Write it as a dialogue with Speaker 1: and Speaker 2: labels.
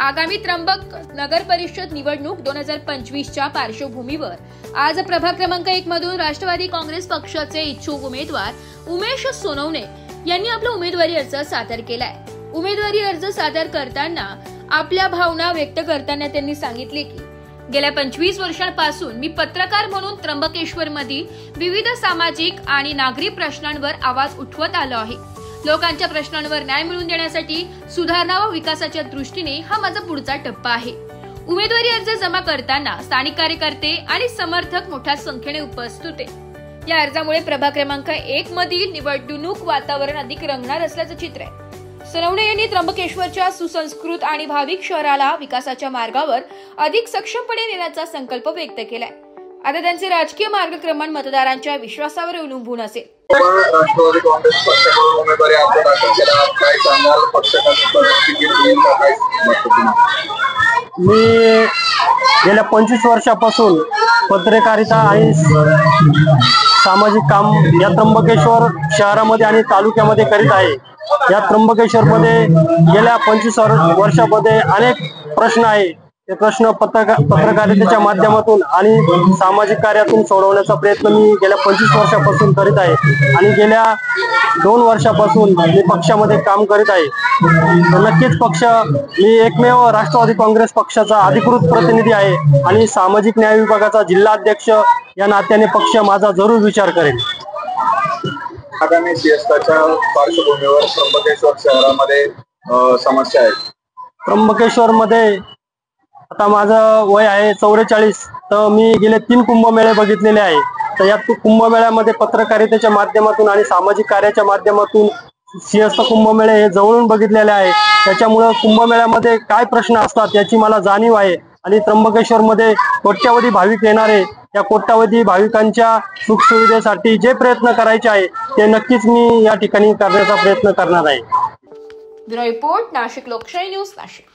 Speaker 1: आगामी त्र्यंबक नगर परिषद निवडणूक 2025च्या पार्श्वभूमीवर आज प्रभाग क्रमांक 1 मधून राष्ट्रवादी काँग्रेस पक्षाचे इच्छुक उमेदवार उमेश सोनवणे यांनी आपला उमेदवारी अर्ज सादर केलाय। उमेदवारी अर्ज सादर करताना आपल्या भावना व्यक्त करताना त्यांनी सांगितले की गेल्या 25 वर्षांपासून मी पत्रकार म्हणून त्र्यंबकेश्वरमधील विविध सामाजिक आणि नागरी प्रश्नांवर आवाज उठवत आलो आहे। लोकांच्या प्रश्नांवर न्याय मिळवून देण्यासाठी सुधारणा व विकासाच्या दृष्टीने हा माझा पुढचा टप्पा आहे। उमेदवारी अर्ज जमा करताना स्थानिक कार्यकर्ते आणि समर्थक मोठ्या संख्येने उपस्थित होते। या अर्जामुळे प्रभाग क्रमांक 1 मधील निवडणूक वातावरण अधिक रंगणार असल्याचं चित्र आहे। सोनवणे यांनी त्र्यंबकेश्वरच्या सुसंस्कृत आणि भाविक शहराला विकासाच्या मार्गावर अधिक सक्षमपणे नेण्याचा संकल्प व्यक्त केलाय। आता त्यांचे राजकीय मार्गक्रमण मतदारांच्या विश्वासावर अवलंबून असेल।
Speaker 2: राष्ट्रवादी काँग्रेस पक्षाकडून उमेदवारी अर्ज दाखल केला, काय सांगाल? पक्षाकडून तिकीट देईल का काय?
Speaker 3: मी गेल्या 25 वर्षापासून पत्रकारिता आणि सामाजिक काम या त्र्यंबकेश्वर शहरामध्ये आणि तालुक्यामध्ये करीत आहे। या त्र्यंबकेश्वरमध्ये गेल्या 25 वर्षामध्ये अनेक प्रश्न आहे। ते प्रश्न पत्रकारितेच्या माध्यमातून आणि सामाजिक कार्यातून सोडवण्याचा प्रयत्न मी गेल्या 25 वर्षापासून करीत आहे आणि गेल्या 2 वर्षापासून मी पक्षामध्ये काम करीत आहे। नक्कीच पक्ष मी एकमेव राष्ट्रवादी काँग्रेस पक्षाचा अधिकृत प्रतिनिधी आहे आणि सामाजिक न्याय विभागाचा जिल्हा अध्यक्ष या नात्याने पक्ष माझा जरूर विचार करेल।
Speaker 2: आगामी सियासताच्या पार्श्वभूमीवर त्र्यंबकेश्वर शहरामध्ये समस्या आहेत।
Speaker 3: त्र्यंबकेश्वरमध्ये आता माझं वय आहे 44, तर मी गेले 3 कुंभमेळे बघितलेले आहे। तर या कुंभमेळ्यामध्ये पत्रकारितेच्या माध्यमातून आणि सामाजिक कार्याच्या माध्यमातून सिंहस्थ कुंभमेळे हे जवळून बघितलेले आहे। त्याच्यामुळे कुंभमेळ्यामध्ये काय प्रश्न असतात याची मला जाणीव आहे आणि त्र्यंबकेश्वरमध्ये कोट्यावधी भाविक येणारे, या कोट्यावधी भाविकांच्या सुखसुविधेसाठी जे प्रयत्न करायचे आहे ते नक्कीच मी या ठिकाणी करण्याचा प्रयत्न करणार आहे।
Speaker 1: ब्युरो रिपोर्ट, नाशिक लोकशाही न्यूज, नाशिक।